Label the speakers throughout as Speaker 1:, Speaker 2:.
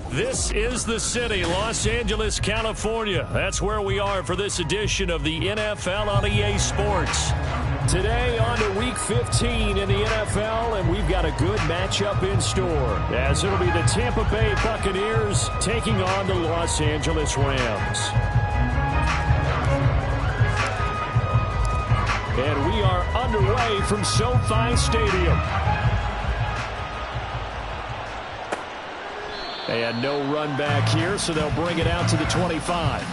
Speaker 1: This is the city, Los Angeles, California. That's where we are for this edition of the NFL on EA Sports. Today on to Week 15 in the NFL, and we've got a good matchup in store, as it'll be the Tampa Bay Buccaneers taking on the Los Angeles Rams. And we are underway from SoFi Stadium. And no run back here, so they'll bring it out to the 25.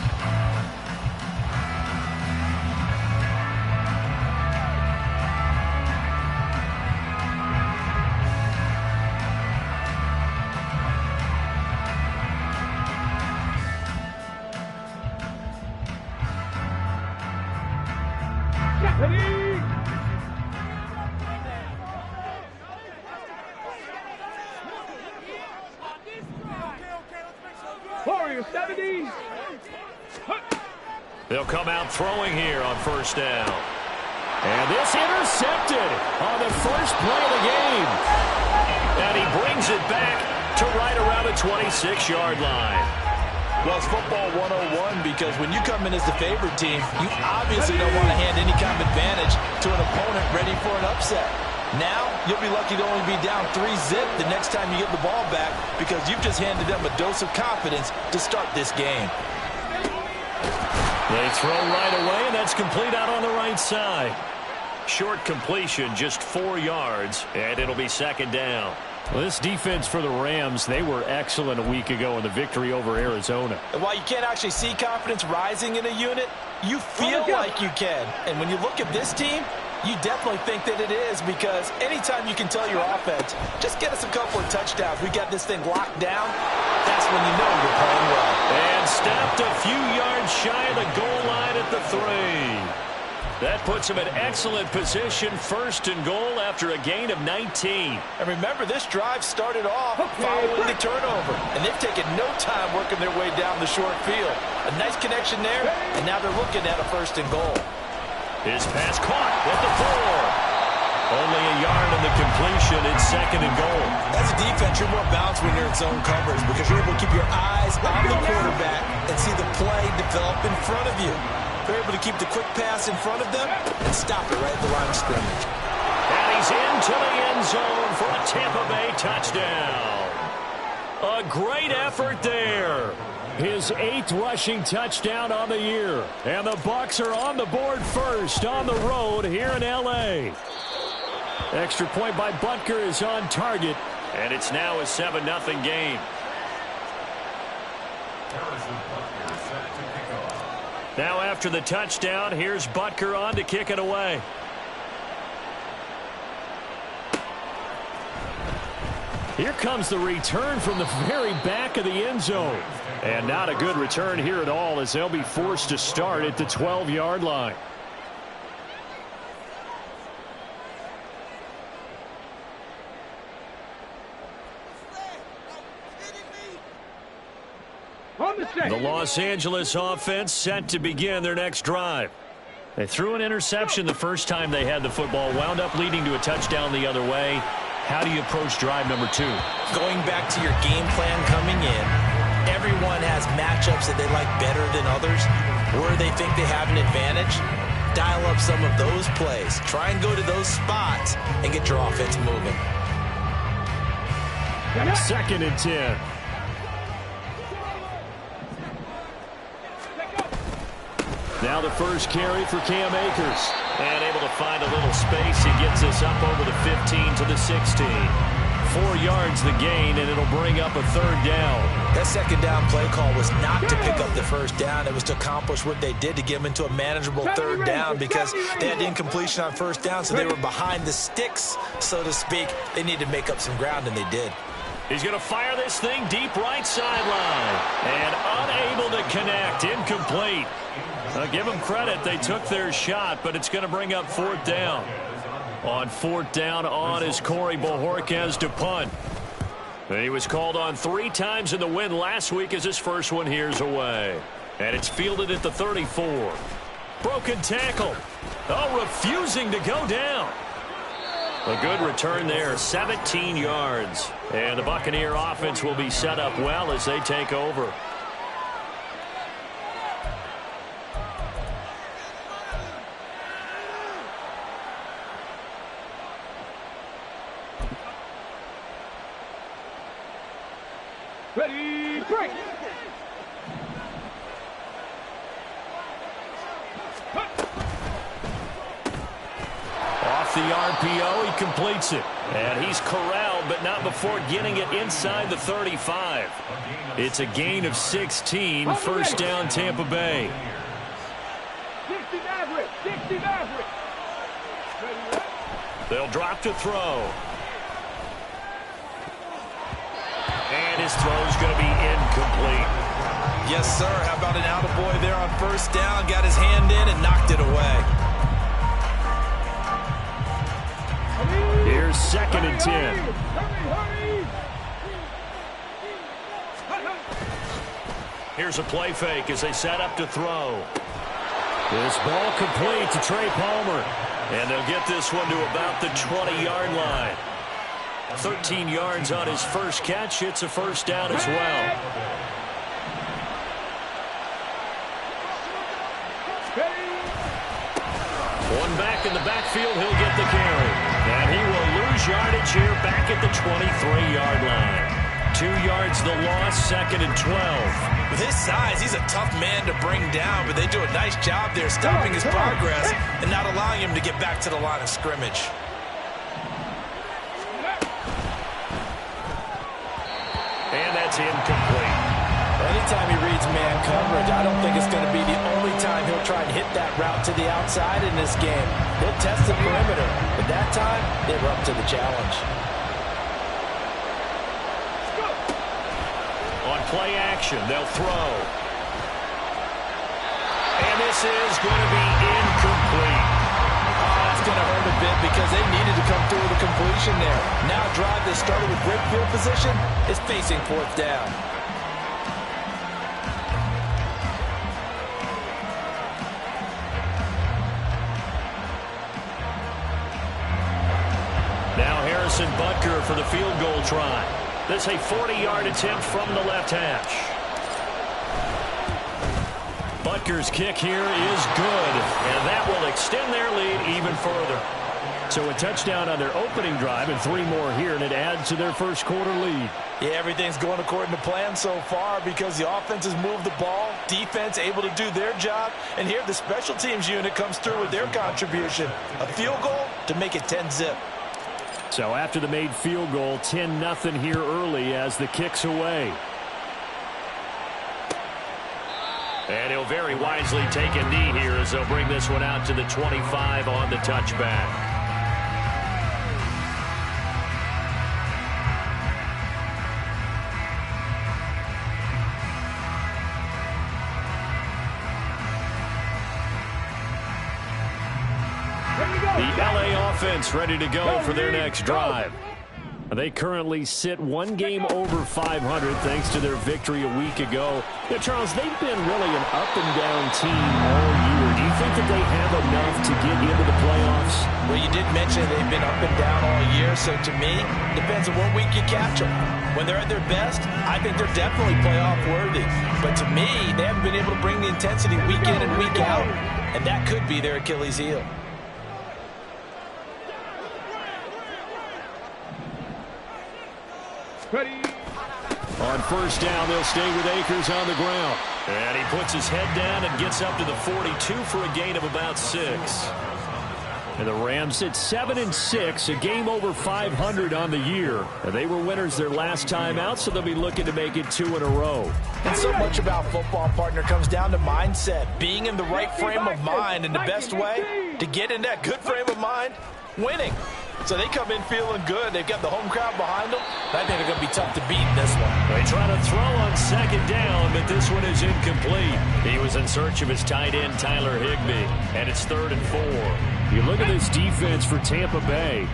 Speaker 1: They'll come out throwing here on first down. And this intercepted on the first play of the game. And he brings it back to right around the 26-yard line.
Speaker 2: Well, it's football 101 because when you come in as the favorite team, you obviously don't want to hand any kind of advantage to an opponent ready for an upset. Now, you'll be lucky to only be down 3-zip the next time you get the ball back because you've just handed them a dose of confidence to start this game.
Speaker 1: They throw right away, and that's complete out on the right side. Short completion, just 4 yards, and it'll be second down. Well, this defense for the Rams, they were excellent a week ago in the victory over Arizona.
Speaker 2: And while you can't actually see confidence rising in a unit, you feel like you can. And when you look at this team, you definitely think that it is because anytime you can tell your offense, just get us a couple of touchdowns, we got this thing locked down, that's when you know you're playing well.
Speaker 1: And stopped a few yards shy of the goal line at the 3. That puts him in excellent position, first and goal after a gain of 19.
Speaker 2: And remember, this drive started off following the turnover, and they've taken no time working their way down the short field. A nice connection there, and now they're looking at a first and goal.
Speaker 1: His pass caught at the 4. Only a yard in the completion. It's second and goal.
Speaker 2: As a defense, you're more balanced when you're in zone coverage because you're able to keep your eyes on the quarterback and see the play develop in front of you. They're able to keep the quick pass in front of them and stop it right at the line of scrimmage.
Speaker 1: And he's into the end zone for a Tampa Bay touchdown. A great effort there. His 8th rushing touchdown on the year. And the Bucs are on the board first on the road here in L.A. Extra point by Butker is on target. And it's now a 7-0 game. Now after the touchdown, here's Butker on to kick it away. Here comes the return from the very back of the end zone. And not a good return here at all as they'll be forced to start at the 12-yard line. The Los Angeles offense set to begin their next drive. They threw an interception the first time they had the football, wound up leading to a touchdown the other way. How do you approach drive number 2?
Speaker 2: Going back to your game plan coming in, everyone has matchups that they like better than others, where they think they have an advantage. Dial up some of those plays. Try and go to those spots and get your offense moving.
Speaker 1: Second and 10. Now the first carry for Cam Akers. And able to find a little space. He gets us up over the 15 to the 16. 4 yards the gain, and it'll bring up a third down.
Speaker 2: That second down play call was not to pick up the first down. It was to accomplish what they did to get them into a manageable third down because they had incompletion on first down, so they were behind the sticks, so to speak. They needed to make up some ground, and they did.
Speaker 1: He's going to fire this thing deep right sideline. And unable to connect. Incomplete. Give them credit. They took their shot, but it's going to bring up fourth down. On fourth down on is Corey Bojorquez to punt. And he was called on 3 times in the win last week as his first one here's away. And it's fielded at the 34. Broken tackle. Oh, refusing to go down. A good return there, 17 yards. And the Buccaneer offense will be set up well as they take over.
Speaker 3: Ready, break!
Speaker 1: Off the RPO, he completes it. And he's corralled, but not before getting it inside the 35. It's a gain of 16, first down Tampa Bay.
Speaker 3: 60 Maverick, 60 Maverick!
Speaker 1: They'll drop to throw. And his throw's going to be incomplete.
Speaker 2: Yes, sir. How about an attaboy there on first down? Got his hand in and knocked it away.
Speaker 1: Here's 2nd and 10. Here's a play fake as they set up to throw. This ball complete to Trey Palmer. And they'll get this one to about the 20-yard line. 13 yards on his first catch. It's a first down as well. One back in the backfield. He'll get the carry. And he will lose yardage here back at the 23-yard line. 2 yards the loss, 2nd and 12.
Speaker 2: With his size, he's a tough man to bring down, but they do a nice job there stopping his progress and not allowing him to get back to the line of scrimmage.
Speaker 1: And that's incomplete.
Speaker 2: Anytime he reads man coverage, I don't think it's going to be the only time he'll try and hit that route to the outside in this game. He'll test the perimeter, but that time, they were up to the challenge.
Speaker 1: On play action, they'll throw. And this is going to be incomplete.
Speaker 2: Oh, that's going to hurt a bit because they needed to come through with a completion there. Now a drive that started with great field position is facing 4th down.
Speaker 1: Now Harrison Butker for the field goal try. This a 40-yard attempt from the left hash. Butker's kick here is good, and that will extend their lead even further. So a touchdown on their opening drive and 3 more here, and it adds to their first quarter lead.
Speaker 2: Yeah, everything's going according to plan so far because the offense has moved the ball, defense able to do their job, and here the special teams unit comes through with their contribution. A field goal to make it 10-zip.
Speaker 1: So after the made field goal, 10-0 here early as the kick's away. And he'll very wisely take a knee here as they'll bring this one out to the 25 on the touchback. The LA offense ready to go for their next drive. They currently sit 1 game over 500 thanks to their victory a week ago. Now, Charles, they've been really an up-and-down team all year. Do you think that they have enough to get into the playoffs?
Speaker 2: Well, you did mention they've been up and down all year, so to me, depends on what week you catch them. When they're at their best, I think they're definitely playoff worthy. But to me, they haven't been able to bring the intensity week in and week out, and that could be their Achilles heel.
Speaker 3: Ready.
Speaker 1: On first down, they'll stay with Akers on the ground. And he puts his head down and gets up to the 42 for a gain of about 6. And the Rams sit 7-6, a game over 500 on the year. And they were winners their last time out, so they'll be looking to make it 2 in a row.
Speaker 2: And so much about football, partner, comes down to mindset. Being in the right frame of mind, and the best way to get in that good frame of mind, winning. So they come in feeling good. They've got the home crowd behind them. I think they're going to be tough to beat in this one.
Speaker 1: They try to throw on second down, but this one is incomplete. He was in search of his tight end, Tyler Higbee, and it's 3rd and 4. You look at this defense for Tampa Bay.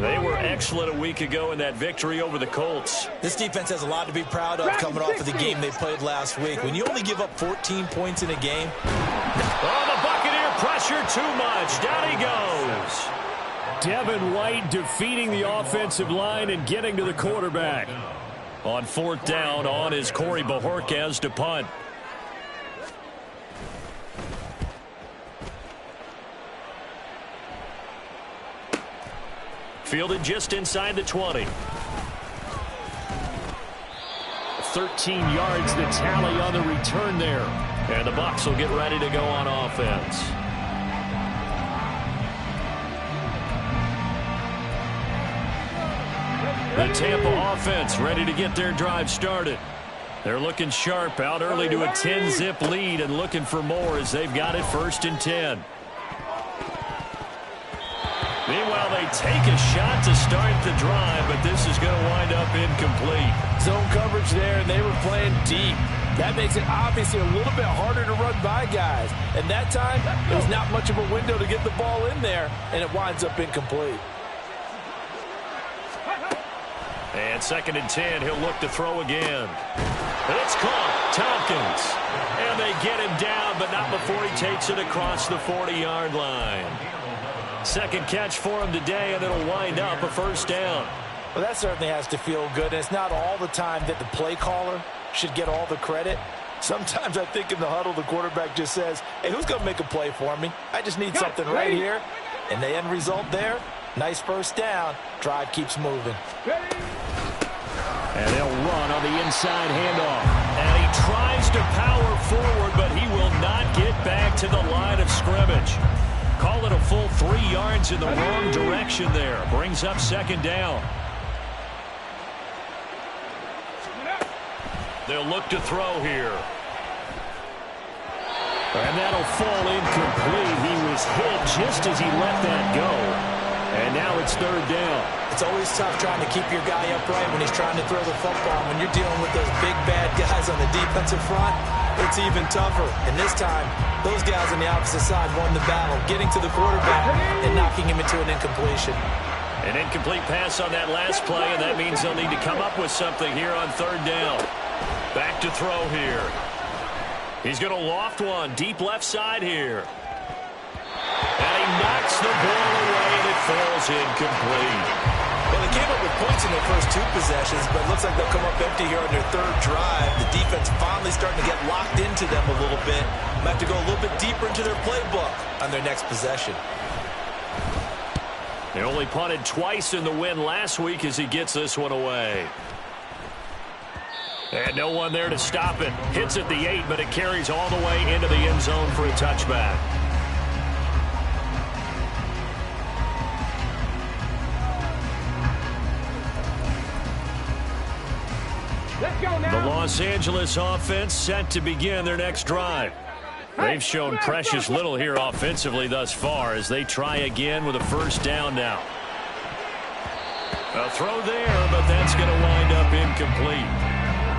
Speaker 1: They were excellent a week ago in that victory over the Colts.
Speaker 2: This defense has a lot to be proud of coming off of the game they played last week. When you only give up 14 points in a game.
Speaker 1: Oh, the Buccaneer pressure too much. Down he goes. Devin White defeating the offensive line and getting to the quarterback. On 4th down, on is Corey Bajorquez to punt. Fielded just inside the 20. 13 yards the tally on the return there. And the Bucs will get ready to go on offense. The Tampa offense ready to get their drive started. They're looking sharp, out early to a 10-zip lead and looking for more as they've got it 1st and 10. Meanwhile, they take a shot to start the drive, but this is going to wind up incomplete.
Speaker 2: Zone coverage there, and they were playing deep. That makes it obviously a little bit harder to run by guys. And that time, it was not much of a window to get the ball in there, and it winds up incomplete.
Speaker 1: And 2nd and 10, he'll look to throw again. It's caught, Tompkins. And they get him down, but not before he takes it across the 40-yard line. 2nd catch for him today, and it'll wind up a 1st down.
Speaker 2: Well, that certainly has to feel good. And it's not all the time that the play caller should get all the credit. Sometimes I think in the huddle, the quarterback just says, hey, who's going to make a play for me? I just need something right here. And the end result there, nice 1st down. Drive keeps moving.
Speaker 1: And they'll run on the inside handoff. And he tries to power forward, but he will not get back to the line of scrimmage. Call it a full 3 yards in the wrong direction there. Brings up 2nd down. They'll look to throw here. And that'll fall incomplete. He was hit just as he let that go. And now it's 3rd down.
Speaker 2: It's always tough trying to keep your guy upright when he's trying to throw the football. When you're dealing with those big, bad guys on the defensive front, it's even tougher. And this time, those guys on the opposite side won the battle, getting to the quarterback and knocking him into an incompletion.
Speaker 1: An incomplete pass on that last play, and that means they'll need to come up with something here on 3rd down. Back to throw here. He's going to loft one deep left side here. And he knocks the ball away, and it falls incomplete.
Speaker 2: Well, they came up with points in their first 2 possessions, but it looks like they'll come up empty here on their 3rd drive. The defense finally starting to get locked into them a little bit. Might have to go a little bit deeper into their playbook on their next possession.
Speaker 1: They only punted twice in the win last week as he gets this one away. And no one there to stop it. Hits at the 8, but it carries all the way into the end zone for a touchback. The Los Angeles offense set to begin their next drive. They've shown precious little here offensively thus far as they try again with a 1st down now. A throw there, but that's going to wind up incomplete.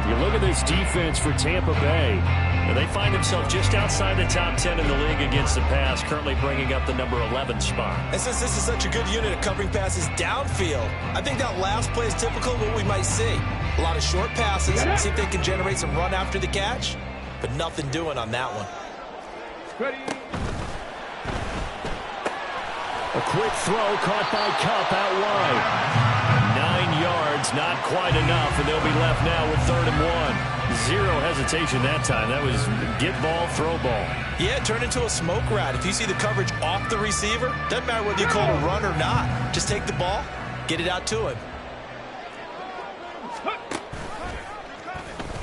Speaker 1: You look at this defense for Tampa Bay. And they find themselves just outside the top 10 in the league against the pass, currently bringing up the number 11 spot.
Speaker 2: And since this is such a good unit at covering passes downfield, I think that last play is typical of what we might see. A lot of short passes, see if they can generate some run after the catch, but nothing doing on that one.
Speaker 1: A quick throw caught by Kupp out wide. 9 yards, not quite enough, and they'll be left now with 3rd and 1. Zero hesitation that time. That was get ball, throw ball.
Speaker 2: Yeah, it turned into a smoke rat. If you see the coverage off the receiver, doesn't matter whether you call it a run or not. Just take the ball, get it out to him.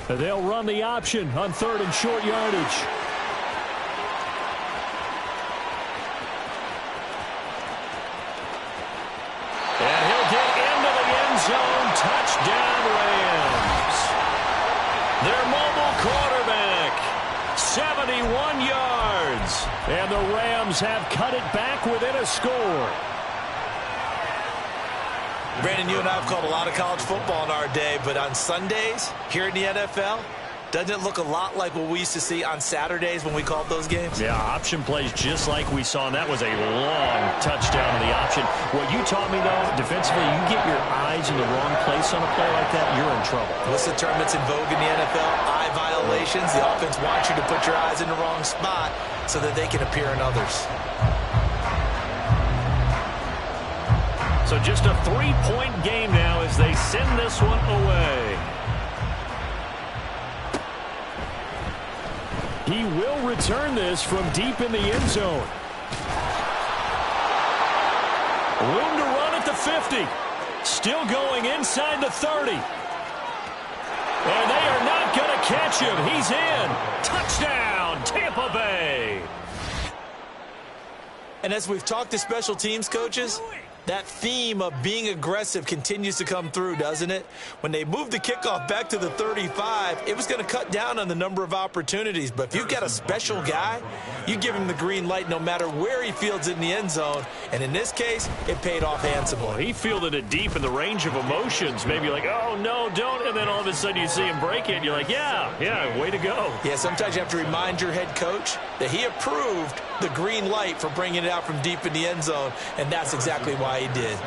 Speaker 1: They'll run the option on 3rd and short yardage. And he'll get into the end zone. Touchdown, Rams. Their mobile quarterback, 71 yards. And the Rams have cut it back within a score.
Speaker 2: Brandon, you and I have called a lot of college football in our day, but on Sundays, here in the NFL, doesn't it look a lot like what we used to see on Saturdays when we called those games?
Speaker 1: Yeah, option plays just like we saw, and that was a long touchdown on the option. What you taught me, though, defensively, you get your eyes in the wrong place on a play like that, you're in trouble.
Speaker 2: What's the term that's in vogue in the NFL? Eye violations. The offense wants you to put your eyes in the wrong spot so that they can appear in others.
Speaker 1: So just a 3-point game now as they send this one away. He will return this from deep in the end zone. Room to run at the 50. Still going inside the 30. And they are not going to catch him. He's in. Touchdown, Tampa Bay.
Speaker 2: And as we've talked to special teams coaches, that theme of being aggressive continues to come through, doesn't it? When they moved the kickoff back to the 35, it was going to cut down on the number of opportunities. But if you've got a special guy, you give him the green light no matter where he fields it in the end zone. And in this case, it paid off handsomely.
Speaker 1: Well, he fielded it deep in the range of emotions. Maybe like, oh, no, don't. And then all of a sudden you see him break it, and you're like, yeah, way to go.
Speaker 2: Yeah, sometimes you have to remind your head coach that he approved the green light for bringing it out from deep in the end zone, and that's exactly why he did.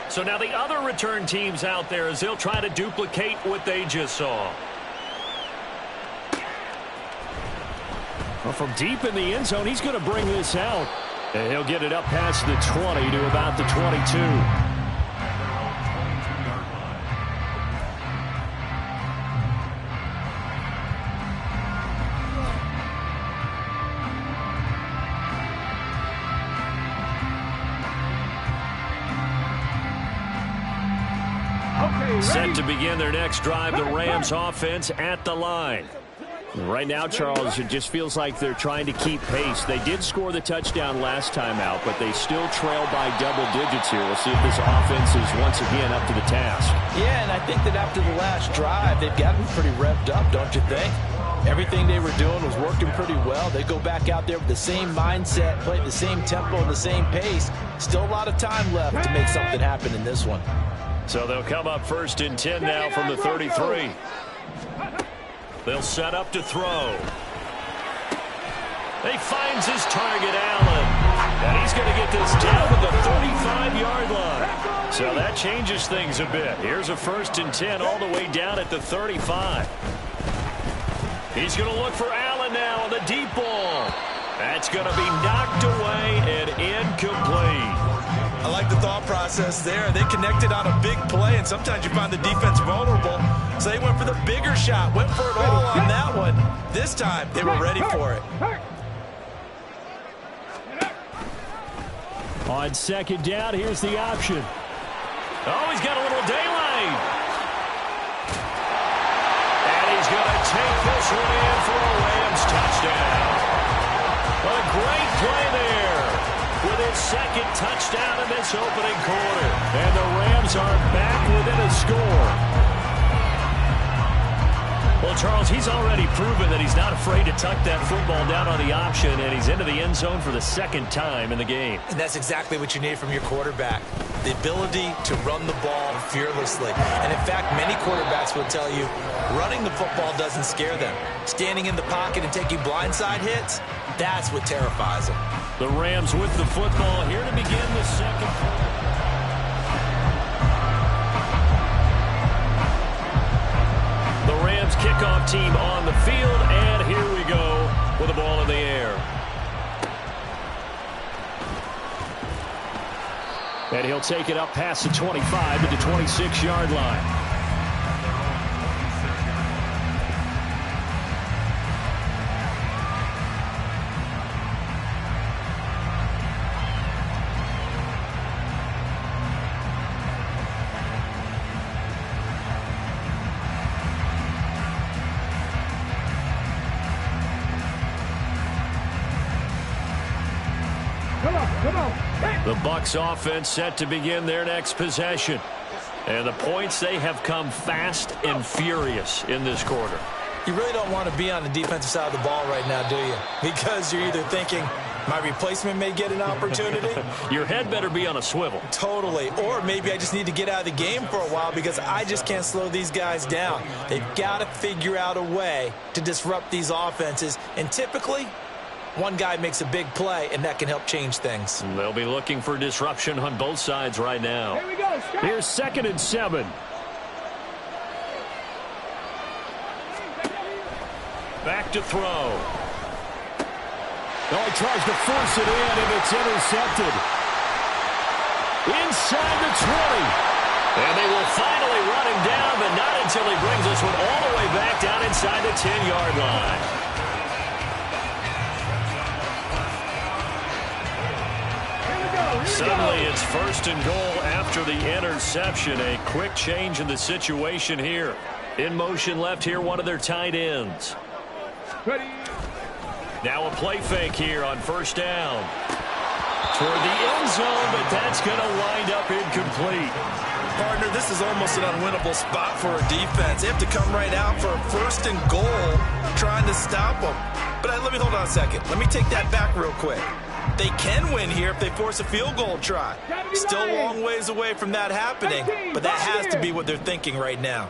Speaker 1: So now the other return teams out there as they'll try to duplicate what they just saw. Well, from deep in the end zone, he's going to bring this out. And he'll get it up past the 20 to about the 22. Set to begin their next drive, the Rams offense at the line. Right now, Charles, it just feels like they're trying to keep pace. They did score the touchdown last time out, but they still trail by double digits here. We'll see if this offense is once again up to the task.
Speaker 2: Yeah, and I think that after the last drive, they've gotten pretty revved up, don't you think? Everything they were doing was working pretty well. They go back out there with the same mindset, play the same tempo and the same pace. Still a lot of time left to make something happen in this one.
Speaker 1: So they'll come up 1st and 10 now from the 33. They'll set up to throw. He finds his target, Allen. And he's going to get this down to the 35-yard line. So that changes things a bit. Here's a 1st and 10 all the way down at the 35. He's going to look for Allen now on the deep ball. That's going to be knocked away and incomplete.
Speaker 2: I like the thought process there. They connected on a big play, and sometimes you find the defense vulnerable. So they went for the bigger shot, went for it all on that one. This time, they were ready for it.
Speaker 1: On 2nd down, here's the option. Oh, he's got a little daylight. And he's going to take this one in for a Rams touchdown. What a great play there. With his 2nd touchdown in this opening quarter. And the Rams are back within a score. Well, Charles, he's already proven that he's not afraid to tuck that football down on the option, and he's into the end zone for the 2nd time in the game.
Speaker 2: And that's exactly what you need from your quarterback. The ability to run the ball fearlessly. And in fact, many quarterbacks will tell you running the football doesn't scare them. Standing in the pocket and taking blindside hits, that's what terrifies them.
Speaker 1: The Rams with the football here to begin the 2nd quarter. The Rams kickoff team on the field, and here we go with the ball in the air. And he'll take it up past the 25 to the 26-yard line. The Bucs offense set to begin their next possession. And the points, they have come fast and furious in this quarter.
Speaker 2: You really don't want to be on the defensive side of the ball right now, do you? Because you're either thinking, my replacement may get an opportunity.
Speaker 1: Your head better be on a swivel.
Speaker 2: Totally. Or maybe I just need to get out of the game for a while because I just can't slow these guys down. They've got to figure out a way to disrupt these offenses. And typically, one guy makes a big play, and that can help change things.
Speaker 1: They'll be looking for disruption on both sides right now.
Speaker 3: Here we go.
Speaker 1: Here's 2nd and 7. Back to throw. Oh, he tries to force it in, and it's intercepted. inside the 20. And they will finally run him down, but not until he brings this one all the way back down inside the 10-yard line. Suddenly it's 1st and goal after the interception. A quick change in the situation here. In motion left here, one of their tight ends.
Speaker 3: Ready.
Speaker 1: Now a play fake here on 1st down. Toward the end zone, but that's going to wind up incomplete.
Speaker 2: Partner, this is almost an unwinnable spot for a defense. They have to come right out for a 1st and goal trying to stop them. But let me hold on a second. Let me take that back real quick. They can win here if they force a field goal try. Still a long ways away from that happening, but that has to be what they're thinking right now.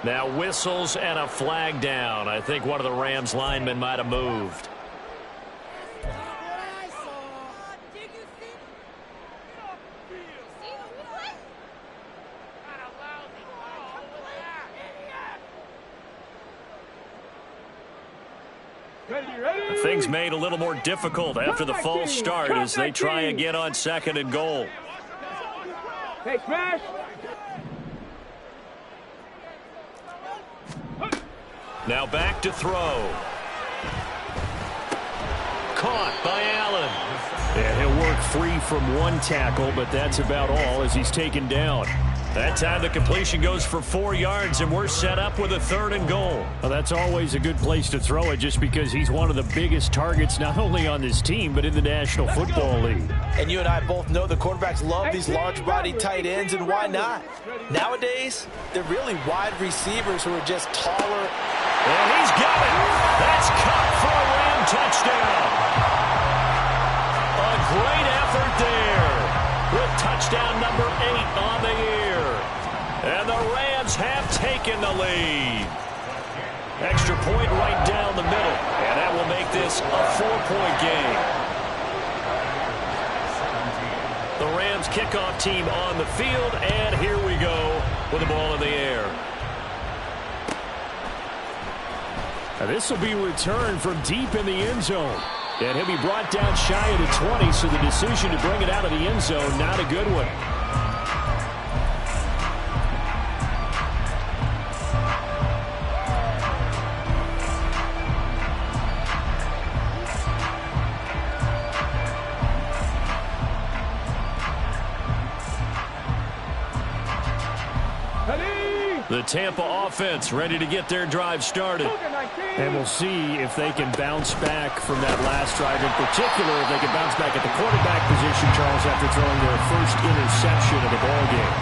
Speaker 1: Now whistles and a flag down. I think one of the Rams linemen might have moved. Things made a little more difficult after the false start as they try again on 2nd and goal.
Speaker 3: Hey, smash.
Speaker 1: Now back to throw. Caught by Allen. And he'll work free from one tackle, but that's about all as he's taken down. That time the completion goes for 4 yards, and we're set up with a 3rd and goal.
Speaker 4: Well, that's always a good place to throw it just because he's one of the biggest targets not only on this team but in the National Football League.
Speaker 2: And you and I both know the quarterbacks love these large-body tight ends, and why not? Nowadays, they're really wide receivers who are just taller.
Speaker 1: And he's got it. That's caught for a Ram touchdown. A great effort there with touchdown number 8 on the year. And the Rams have taken the lead. Extra point right down the middle. And that will make this a 4-point game. The Rams kickoff team on the field. And here we go with the ball in the air.
Speaker 4: Now this will be returned from deep in the end zone. And he'll be brought down shy of the 20, so the decision to bring it out of the end zone, not a good one.
Speaker 1: The Tampa offense ready to get their drive started.
Speaker 4: And we'll see if they can bounce back from that last drive. In particular, if they can bounce back at the quarterback position, Charles, after throwing their first interception of the ball game.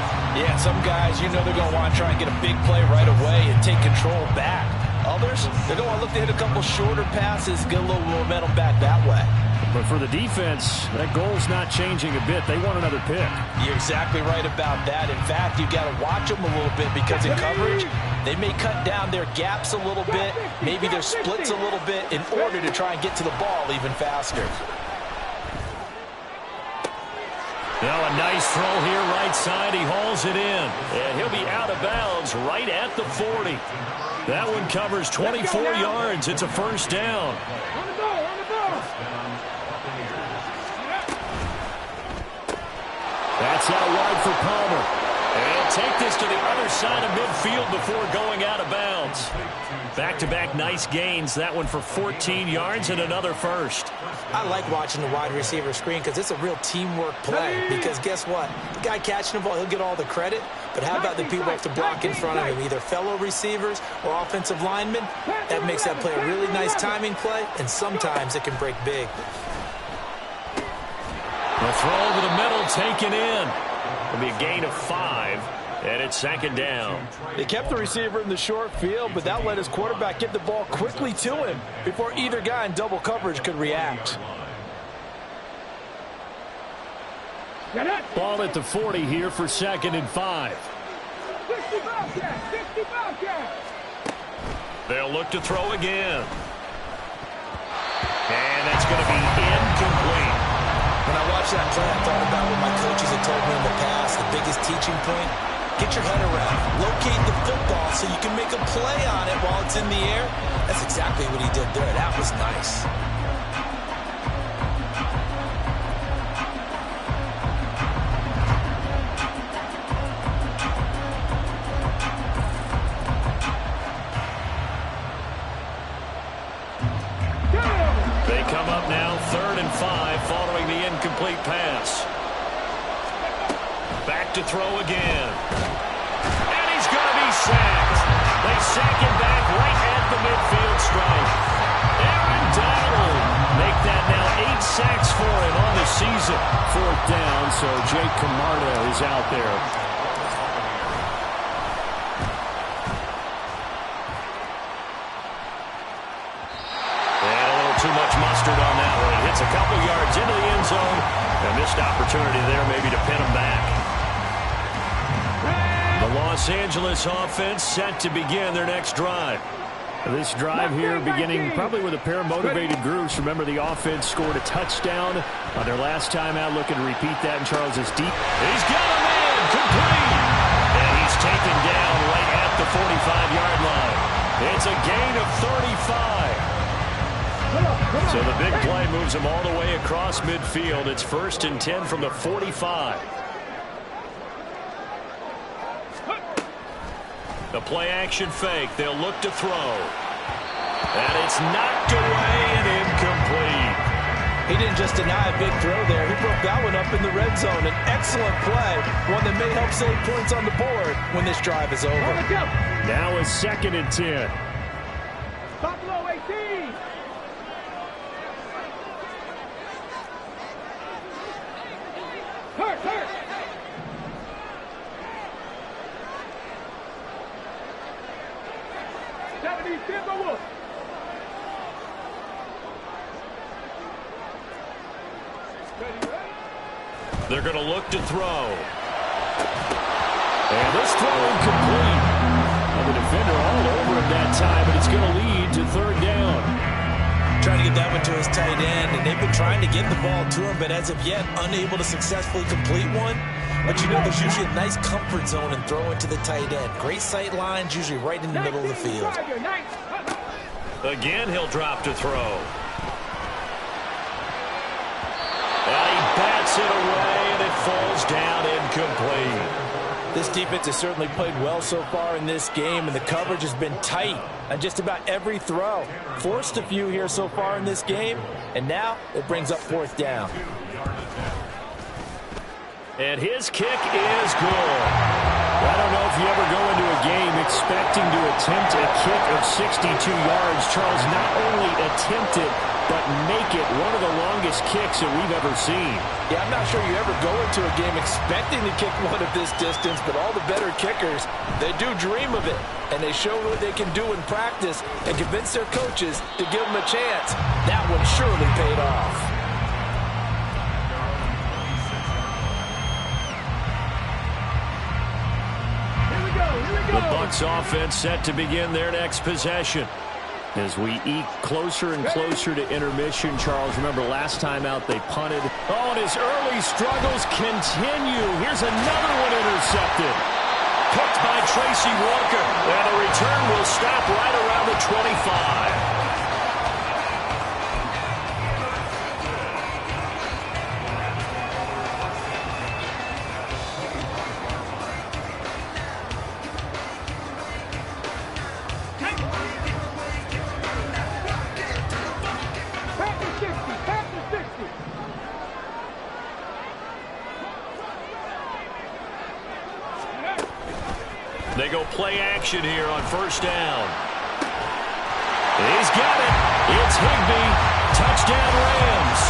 Speaker 2: Yeah, some guys, you know they're going to want to try and get a big play right away and take control back. Others, they're going to look to hit a couple shorter passes, get a little momentum back that way.
Speaker 4: But for the defense, that goal's not changing a bit. They want another pick.
Speaker 2: You're exactly right about that. In fact, you got to watch them a little bit because in coverage, they may cut down their gaps a little bit, maybe their splits a little bit in order to try and get to the ball even faster.
Speaker 1: Now a nice throw here right side. He hauls it in. And he'll be out of bounds right at the 40. That one covers 24 yards. It's a 1st down. That's out wide for Palmer. And take this to the other side of midfield before going out of bounds. Back-to-back nice gains. That one for 14 yards and another 1st.
Speaker 5: I like watching the wide receiver screen because it's a real teamwork play. Because guess what? The guy catching the ball, he'll get all the credit. But how about the people who have to block in front of him, either fellow receivers or offensive linemen? That makes that play a really nice timing play, and sometimes it can break big.
Speaker 1: The throw over the middle taken in. It'll be a gain of 5, and it's 2nd down.
Speaker 2: They kept the receiver in the short field, but that let his quarterback get the ball quickly to him before either guy in double coverage could react.
Speaker 4: Ball at the 40 here for 2nd and 5.
Speaker 1: They'll look to throw again. And that's going to be incomplete.
Speaker 5: When I watched that play, I thought about what my coaches had told me in the past. The biggest teaching point, get your head around. Locate the football so you can make a play on it while it's in the air. That's exactly what he did there. That was nice.
Speaker 1: incomplete pass. Back to throw again. And he's going to be sacked. They sack him back right at the midfield stripe. Aaron Donald make that now 8 sacks for him on the season.
Speaker 4: 4th down, so Jake Camarda is out there.
Speaker 1: Too much mustard on that one. It hits a couple yards into the end zone. A missed opportunity there maybe to pin him back. The Los Angeles offense set to begin their next drive.
Speaker 4: This drive here beginning probably with a pair of motivated groups. Remember, the offense scored a touchdown on their last time out. Looking to repeat that, and Charles is deep.
Speaker 1: He's got a man complete. And he's taken down right at the 45-yard line. It's a gain of 35. So the big play moves him all the way across midfield. It's 1st and 10 from the 45. The play action fake. They'll look to throw. And it's knocked away and incomplete.
Speaker 2: He didn't just deny a big throw there. He broke that one up in the red zone. An excellent play. One that may help save points on the board when this drive is over.
Speaker 4: Now a 2nd and 10.
Speaker 3: Top low 18. Hurt. 70 Timberwolves.
Speaker 1: They're going to look to throw. And this throw incomplete. And the defender all over him that time, but it's going to lead to 3rd down.
Speaker 5: Trying to get that one to his tight end, and they've been trying to get the ball to him, but as of yet, unable to successfully complete one. But you know, there's usually a nice comfort zone in throwing to the tight end. Great sight lines, usually right in the middle of the field.
Speaker 1: Again, he'll drop to throw. And he bats it away, and it falls down incomplete.
Speaker 2: This defense has certainly played well so far in this game, and the coverage has been tight on just about every throw. Forced a few here so far in this game, and now it brings up 4th down.
Speaker 1: And his kick is good.
Speaker 4: I don't know if you ever go into a game expecting to attempt a kick of 62 yards. Charles, not only attempt it, but make it one of the longest kicks that we've ever seen.
Speaker 2: Yeah, I'm not sure you ever go into a game expecting to kick one of this distance, but all the better kickers, they do dream of it, and they show what they can do in practice and convince their coaches to give them a chance. That one surely paid off.
Speaker 1: The Bucs offense set to begin their next possession. As we eke closer and closer to intermission, Charles, remember last time out they punted. Oh, and his early struggles continue. Here's another one intercepted. Picked by Tracy Walker. And the return will stop right around the 25. They go play action here on 1st down. He's got it. It's Higbee. Touchdown Rams.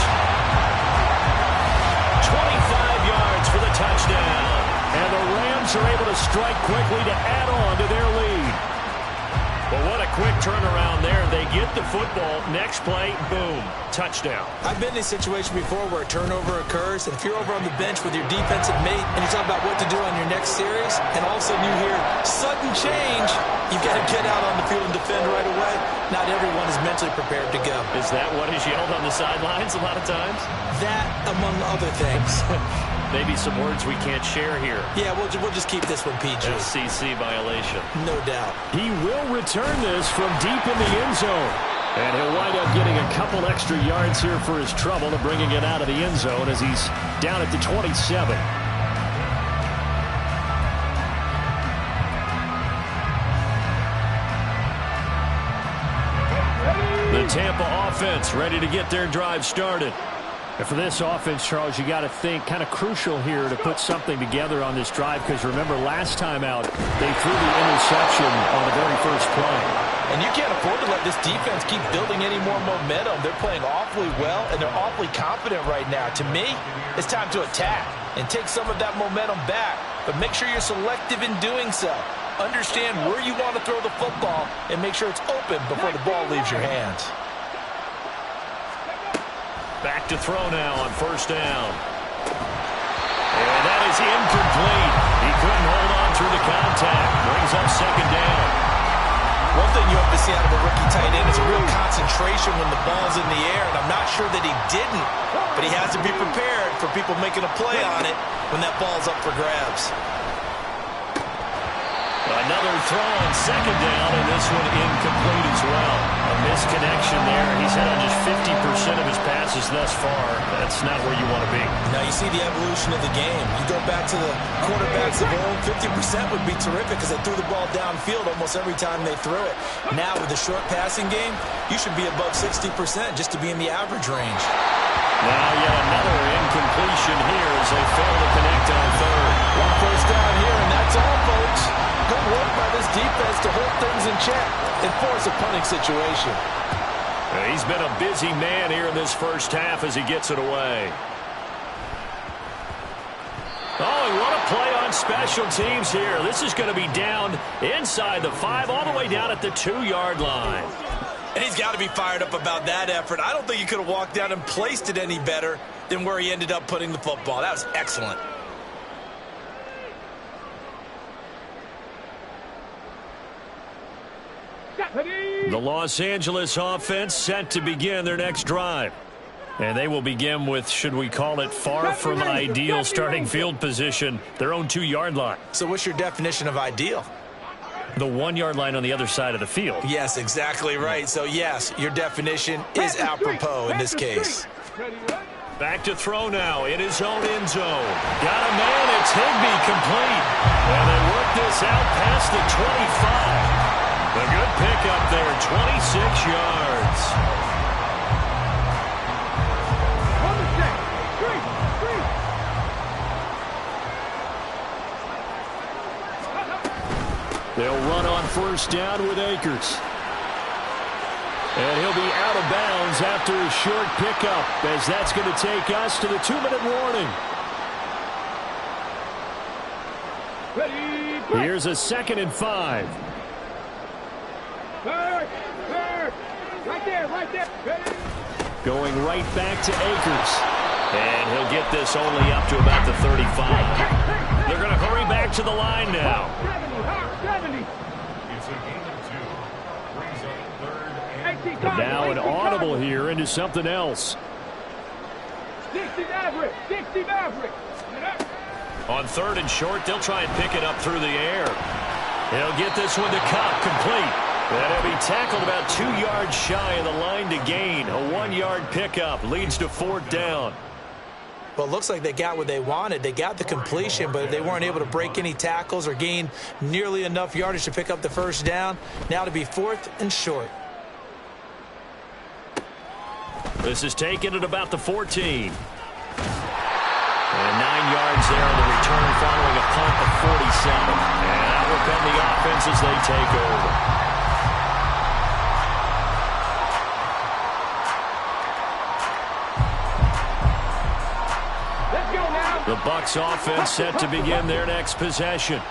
Speaker 1: 25 yards for the touchdown. And the Rams are able to strike quickly to add on to their lead. Well, what a quick turnaround there. They get the football. Next play, boom, touchdown.
Speaker 5: I've been in a situation before where a turnover occurs, and if you're over on the bench with your defensive mate and you talk about what to do on your next series, and all of a sudden you hear sudden change, you've got to get out on the field and defend right away. Not everyone is mentally prepared to go.
Speaker 1: Is that what is yelled on the sidelines a lot of times?
Speaker 5: That, among other things.
Speaker 1: Maybe some words we can't share here.
Speaker 5: Yeah, we'll just keep this one PG.
Speaker 1: FCC violation.
Speaker 5: No doubt.
Speaker 4: He will return this from deep in the end zone. And he'll wind up getting a couple extra yards here for his trouble to bringing it out of the end zone as he's down at the 27. The Tampa offense ready to get their drive started. And for this offense, Charles, you got to think kind of crucial here to put something together on this drive, because remember last time out they threw the interception on the very first play.
Speaker 2: And you can't afford to let this defense keep building any more momentum. They're playing awfully well, and they're awfully confident right now. To me, it's time to attack and take some of that momentum back, but make sure you're selective in doing so. Understand where you want to throw the football and make sure it's open before the ball leaves your hands.
Speaker 1: Back to throw now on first down. And that is incomplete. He couldn't hold on through the contact. Brings up second down.
Speaker 2: One thing you have to see out of a rookie tight end is a real concentration when the ball's in the air, and I'm not sure that he didn't, but he has to be prepared for people making a play on it when that ball's up for grabs.
Speaker 1: Another throw on second down, and this one incomplete as well. A misconnection there. He's had on just 50% of his passes thus far. That's not where you want to be.
Speaker 2: Now you see the evolution of the game. You go back to the quarterbacks of old, 50% would be terrific because they threw the ball downfield almost every time they threw it. Now with the short passing game, you should be above 60% just to be in the average range.
Speaker 1: Now yet another incompletion here as they fail to connect on third.
Speaker 2: One first down here, and that's all, folks. Good work by this defense to hold things in check and force a punting situation.
Speaker 1: He's been a busy man here in this first half as he gets it away. Oh, and what a play on special teams here. This is going to be down inside the 5, all the way down at the 2-yard line.
Speaker 2: And he's got to be fired up about that effort. I don't think he could have walked down and placed it any better than where he ended up putting the football. That was excellent.
Speaker 1: The Los Angeles offense set to begin their next drive. And they will begin with, should we call it, far from ideal starting field position, their own 2-yard line.
Speaker 2: So what's your definition of ideal?
Speaker 1: The 1-yard line on the other side of the field.
Speaker 2: Yes, exactly right. So, yes, your definition is apropos in this case.
Speaker 1: Back to throw now in his own end zone. Got a man, it's Higbee, complete. And they work this out past the 25. A good pickup there, 26 yards. They'll run on first down with Akers. And he'll be out of bounds after a short pickup, as that's going to take us to the 2-minute warning. Here's a 2nd and 5.
Speaker 3: Third. Right there.
Speaker 1: Going right back to Akers. And he'll get this only up to about the 35. They're going to hurry back to the line now.
Speaker 3: 70.
Speaker 1: But now an audible here into something else.
Speaker 3: 60 Maverick.
Speaker 1: On 3rd and short, they'll try and pick it up through the air. He'll get this one to Cup, complete. And he'll be tackled about 2 yards shy of the line to gain. A 1-yard pickup leads to 4th down.
Speaker 5: Well, it looks like they got what they wanted. They got the completion, but they weren't able to break any tackles or gain nearly enough yardage to pick up the first down. Now to be 4th and short.
Speaker 1: This is taken at about the 14. And 9 yards there on the return following a punt of 47. And out will come the offense as they take over. The Bucs offense set to begin their next possession.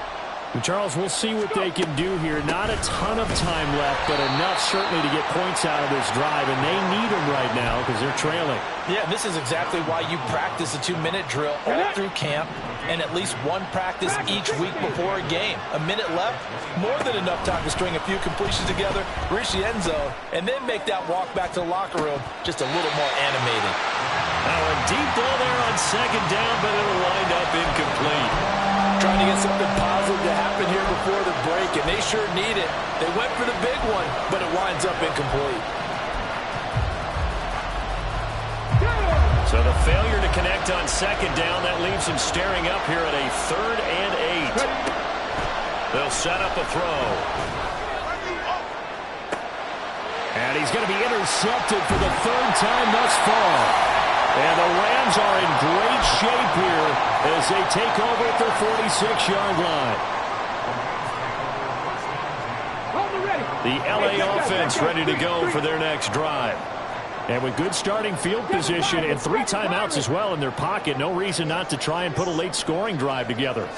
Speaker 4: And Charles, we'll see what they can do here. Not a ton of time left, but enough certainly to get points out of this drive, and they need them right now because they're trailing.
Speaker 2: Yeah, this is exactly why you practice a 2-minute drill all through camp and at least one practice each week before a game. A minute left, more than enough time to string a few completions together, reach the end zone, and then make that walk back to the locker room just a little more animated.
Speaker 1: Now a deep ball there on 2nd down, but it'll wind up incomplete.
Speaker 2: Trying to get something positive to happen here before the break, and they sure need it. They went for the big one, but it winds up incomplete.
Speaker 1: So the failure to connect on 2nd down, that leaves him staring up here at a 3rd and 8. They'll set up a throw.
Speaker 4: And he's going to be intercepted for the 3rd time thus far. And the Rams are in great shape here as they take over at their 46-yard line. The LA offense ready to go for their next drive. And with good starting field position and 3 timeouts as well in their pocket, no reason not to try and put a late scoring drive together.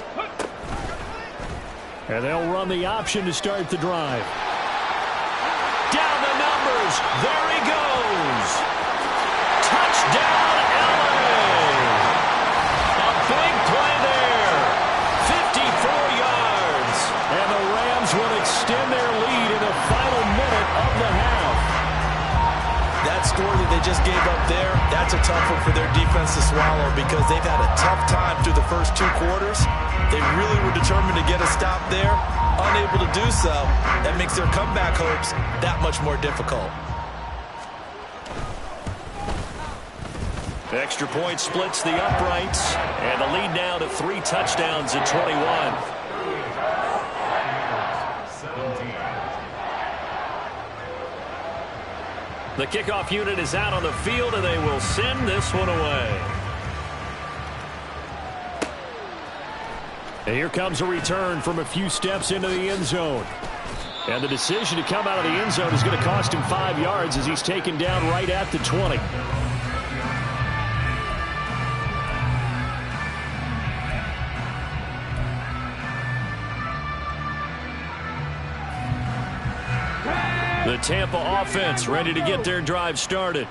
Speaker 4: And they'll run the option to start the drive.
Speaker 1: Down the numbers. There he goes. Touchdown, LA. A big play there. 54 yards.
Speaker 4: And the Rams will extend their lead in the final minute of the half.
Speaker 2: That score that they just gave up there, that's a tough one for their defense to swallow because they've had a tough time through the first 2 quarters. They really were determined to get a stop there. Unable to do so, that makes their comeback hopes that much more difficult.
Speaker 1: Extra point splits the uprights, and the lead now to 3 touchdowns at 21. The kickoff unit is out on the field, and they will send this one away.
Speaker 4: And here comes a return from a few steps into the end zone. And the decision to come out of the end zone is going to cost him 5 yards as he's taken down right at the 20. The Tampa offense ready to get their drive started.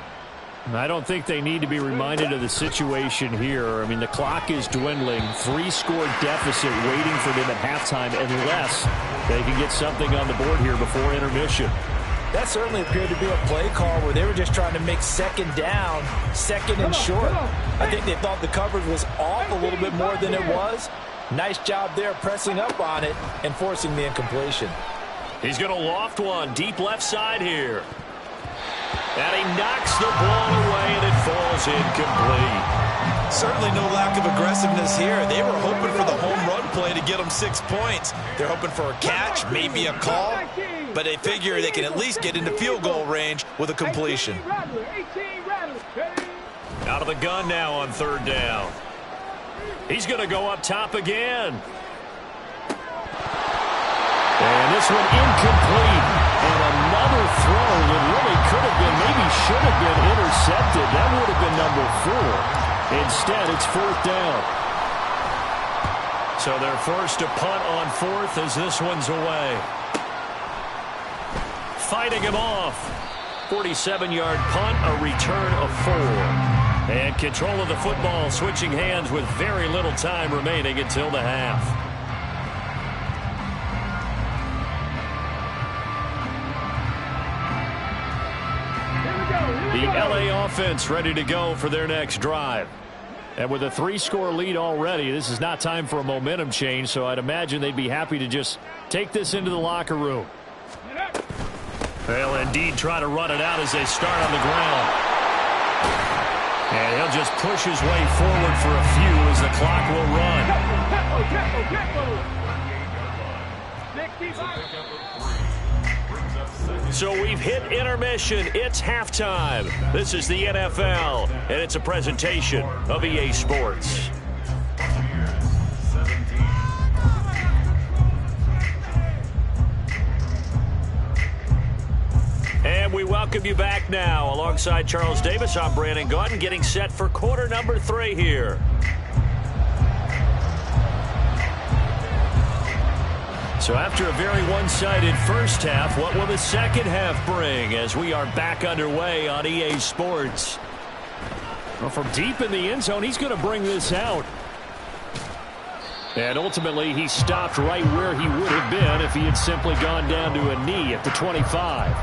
Speaker 4: I don't think they need to be reminded of the situation here. I mean, the clock is dwindling. 3-score deficit waiting for them at halftime unless they can get something on the board here before intermission.
Speaker 5: That certainly appeared to be a play call where they were just trying to make second down, second and short. I think they thought the coverage was off a little bit more than it was. Nice job there pressing up on it and forcing the incompletion.
Speaker 1: He's going to loft one deep left side here. And he knocks the ball away, and it falls incomplete.
Speaker 2: Certainly no lack of aggressiveness here. They were hoping for the home run play to get them 6 points. They're hoping for a catch, maybe a call, but they figure they can at least get into field goal range with a completion.
Speaker 1: Out of the gun now on 3rd down. He's going to go up top again.
Speaker 4: And this one incomplete. And another throw that really could have been, maybe should have been intercepted. That would have been number 4. Instead, it's 4th down.
Speaker 1: So they're forced to punt on 4th as this one's away. Fighting him off. 47-yard punt, a return of 4. And control of the football switching hands with very little time remaining until the half. The LA offense ready to go for their next drive. And with a 3-score lead already, this is not time for a momentum change, so I'd imagine they'd be happy to just take this into the locker room. They'll indeed try to run it out as they start on the ground. And he'll just push his way forward for a few as the clock will run. So we've hit intermission. It's halftime. This is the NFL, and it's a presentation of EA Sports. And we welcome you back now. Alongside Charles Davis, I'm Brandon Gaudin, getting set for quarter number 3 here. So after a very one-sided first half, what will the second half bring as we are back underway on EA Sports? Well, from deep in the end zone, he's going to bring this out. And ultimately, he stopped right where he would have been if he had simply gone down to a knee at the 25.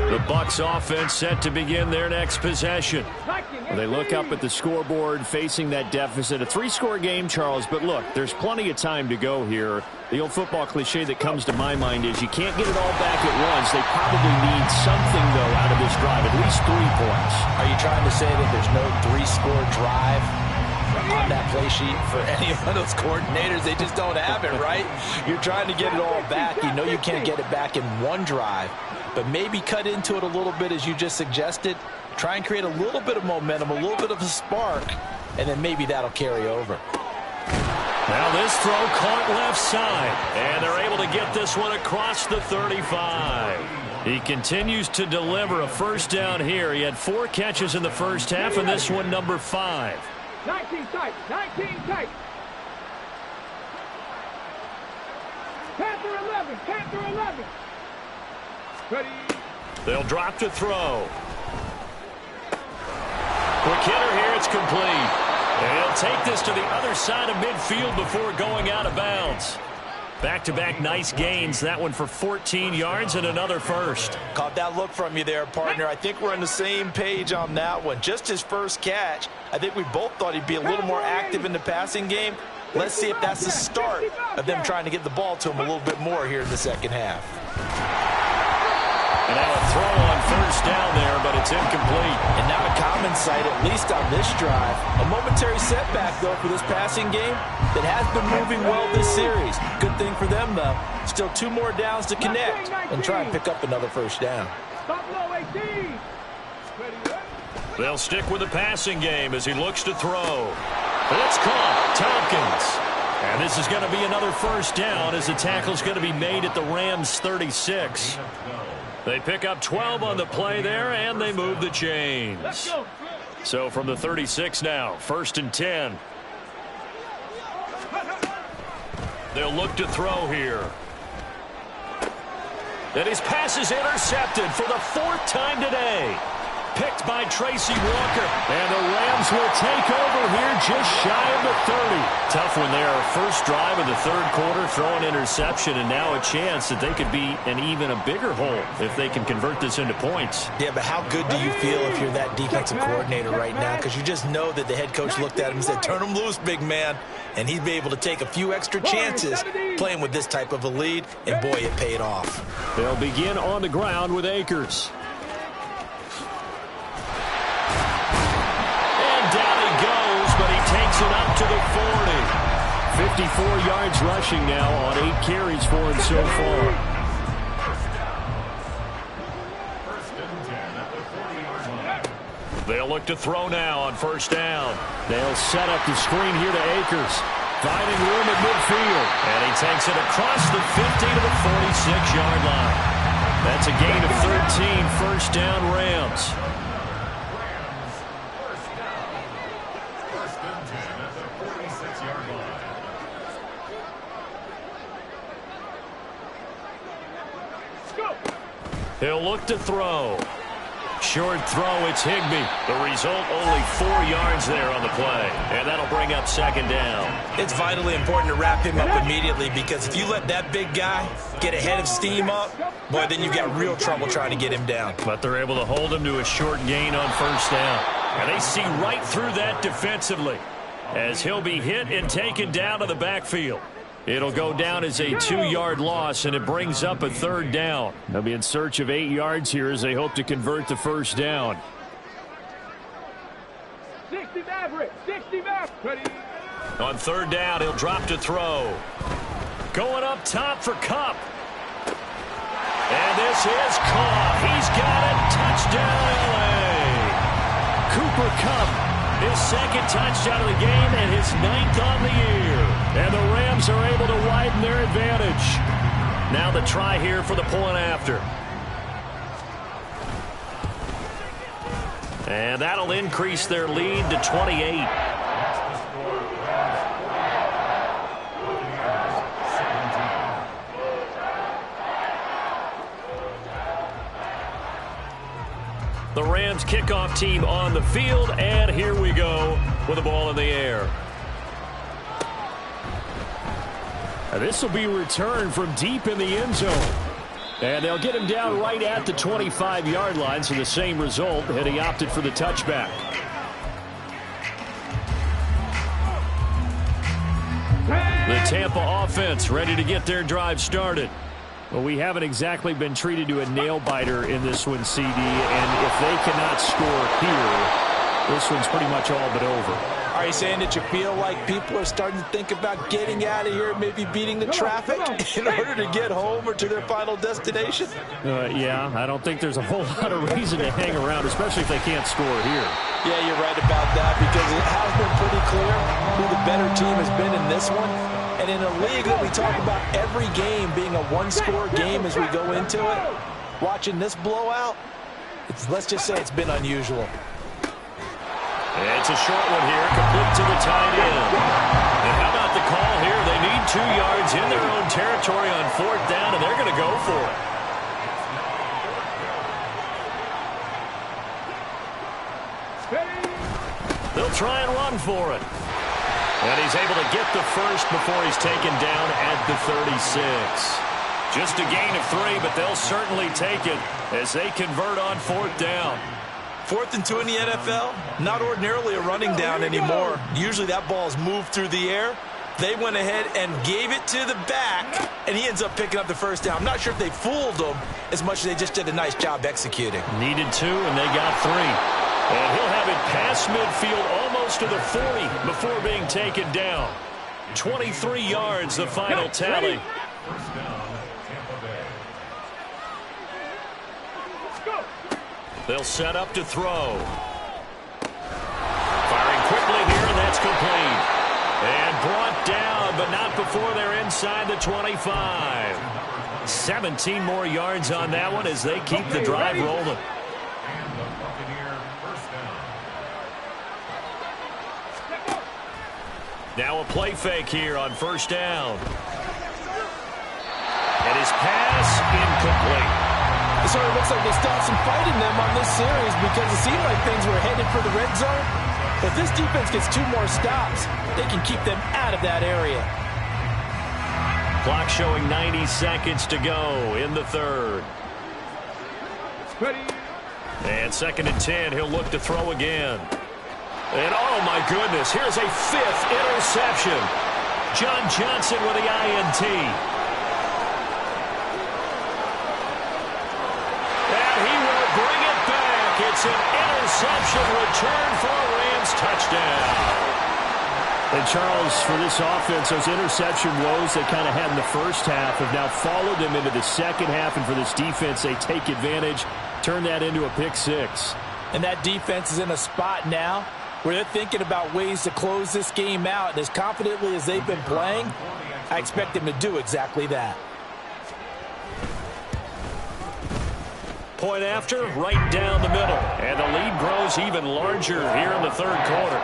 Speaker 1: The Bucs offense set to begin their next possession. They look up at the scoreboard facing that deficit. A 3-score game, Charles, but look, there's plenty of time to go here. The old football cliche that comes to my mind is you can't get it all back at once. They probably need something, though, out of this drive, at least 3 points.
Speaker 5: Are you trying to say that there's no 3-score drive
Speaker 2: on that play sheet for any of those coordinators. They just don't have it, right? You're trying to get it all back. You know you can't get it back in one drive, but maybe cut into it a little bit as you just suggested. Try and create a little bit of momentum, a little bit of a spark, and then maybe that'll carry over.
Speaker 1: Now this throw caught left side, and they're able to get this one across the 35. He continues to deliver a first down here. He had 4 catches in the first half, and this one number 5.
Speaker 3: 19 tight, 19 tight. Panther 11, Panther 11. Ready.
Speaker 1: They'll drop to throw. Quick hitter here, it's complete. And he'll take this to the other side of midfield before going out of bounds. Back-to-back nice gains. That one for 14 yards and another first.
Speaker 2: Caught that look from you there, partner. I think we're on the same page on that one. Just his first catch. I think we both thought he'd be a little more active in the passing game. Let's see if that's the start of them trying to get the ball to him a little bit more here in the second half.
Speaker 1: And now a throw on first down there, but it's incomplete.
Speaker 2: And not a common sight, at least on this drive. A momentary setback, though, for this passing game that has been moving well this series. Good thing for them, though. Still 2 more downs to connect and try and pick up another first down.
Speaker 3: Stop low, 18.
Speaker 1: They'll stick with the passing game as he looks to throw. It's caught. Tompkins. And this is going to be another first down as the tackle's going to be made at the Rams' 36. They pick up 12 on the play there, and they move the chains. So from the 36 now, 1st and 10. They'll look to throw here. And his pass is intercepted for the 4th time today. Picked by Tracy Walker. And the Rams will take over here just shy of the 30. Tough one there. First drive of the 3rd quarter, throw an interception, and now a chance that they could be an even a bigger hole if they can convert this into points.
Speaker 5: Yeah, but how good do you feel if you're that defensive coordinator right now? Because you just know that the head coach looked at him and said, turn him loose, big man. And he'd be able to take a few extra chances playing with this type of a lead, and boy, it paid off.
Speaker 4: They'll begin on the ground with Akers.
Speaker 1: But he takes it up to the 40.
Speaker 4: 54 yards rushing now on 8 carries for him so far.
Speaker 1: They'll look to throw now on first down.
Speaker 4: They'll set up the screen here to Akers. Finding room at midfield.
Speaker 1: And he takes it across the 50 to the 46-yard line. That's a gain of 13, first down Rams. He'll look to throw. Short throw, it's Higbee. The result, only 4 yards there on the play. And that'll bring up 2nd down.
Speaker 5: It's vitally important to wrap him up immediately, because if you let that big guy get a head of steam up, boy, then you've got real trouble trying to get him down.
Speaker 1: But they're able to hold him to a short gain on first down. And they see right through that defensively as he'll be hit and taken down to the backfield. It'll go down as a 2-yard loss, and it brings up a 3rd down.
Speaker 4: They'll be in search of 8 yards here as they hope to convert the first down.
Speaker 3: 60 Maverick, 60 Maverick. Ready.
Speaker 1: On 3rd down, he'll drop to throw. Going up top for Kupp. And this is caught. He's got it. Touchdown, L.A. Cooper Kupp, his 2nd touchdown of the game and his 9th on the year. And the Rams are able to widen their advantage. Now the try here for the point after. And that'll increase their lead to 28. The Rams kickoff team on the field, and here we go with the ball in the air.
Speaker 4: And this will be returned from deep in the end zone. And they'll get him down right at the 25-yard line, so the same result, had he opted for the touchback.
Speaker 1: The Tampa offense ready to get their drive started.
Speaker 4: Well, we haven't exactly been treated to a nail-biter in this one, CD, and if they cannot score here, this one's pretty much all but over.
Speaker 2: Are you saying that you feel like people are starting to think about getting out of here, maybe beating the traffic in order to get home or to their final destination?
Speaker 4: Yeah, I don't think there's a whole lot of reason to hang around, especially if they can't score here.
Speaker 2: Yeah, you're right about that, because it has been pretty clear who the better team has been in this one. And in a league that we talk about every game being a one-score game as we go into it, watching this blowout, let's just say it's been unusual.
Speaker 1: It's a short one here, complete to the tight end. And how about the call here? They need 2 yards in their own territory on 4th down, and they're going to go for it. They'll try and run for it. And he's able to get the first before he's taken down at the 36. Just a gain of 3, but they'll certainly take it as they convert on 4th down.
Speaker 2: 4th and 2 in the NFL, not ordinarily a running down anymore. Usually that ball is moved through the air. They went ahead and gave it to the back, and he ends up picking up the first down. I'm not sure if they fooled him as much as they just did a nice job executing.
Speaker 1: Needed 2, and they got 3. And he'll have it past midfield almost to the 40 before being taken down. 23 yards, the final tally. They'll set up to throw. Firing quickly here, and that's complete. And brought down, but not before they're inside the 25. 17 more yards on that one as they keep the drive rolling. Now a play fake here on 1st down. And his pass incomplete.
Speaker 2: It sort of looks like they stopped some fight in them on this series, because it seemed like things were headed for the red zone. If this defense gets 2 more stops, they can keep them out of that area.
Speaker 1: Clock showing 90 seconds to go in the 3rd. And 2nd and 10, he'll look to throw again. And oh my goodness, here's a 5th interception. John Johnson with the INT. And he will bring it back. It's an interception return for a Rams touchdown.
Speaker 4: And Charles, for this offense, those interception woes they kind of had in the first half have now followed them into the second half. And for this defense, they take advantage, turn that into a pick 6.
Speaker 5: And that defense is in a spot now where they're thinking about ways to close this game out. And as confidently as they've been playing, I expect them to do exactly that.
Speaker 1: Point after, right down the middle. And the lead grows even larger here in the 3rd quarter.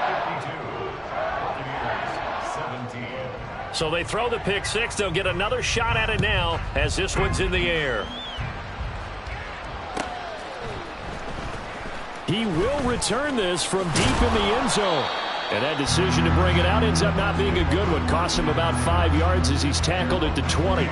Speaker 1: So they throw the pick 6. They'll get another shot at it now as this one's in the air.
Speaker 4: He will return this from deep in the end zone. And that decision to bring it out ends up not being a good one. Costs him about 5 yards as he's tackled at the 20.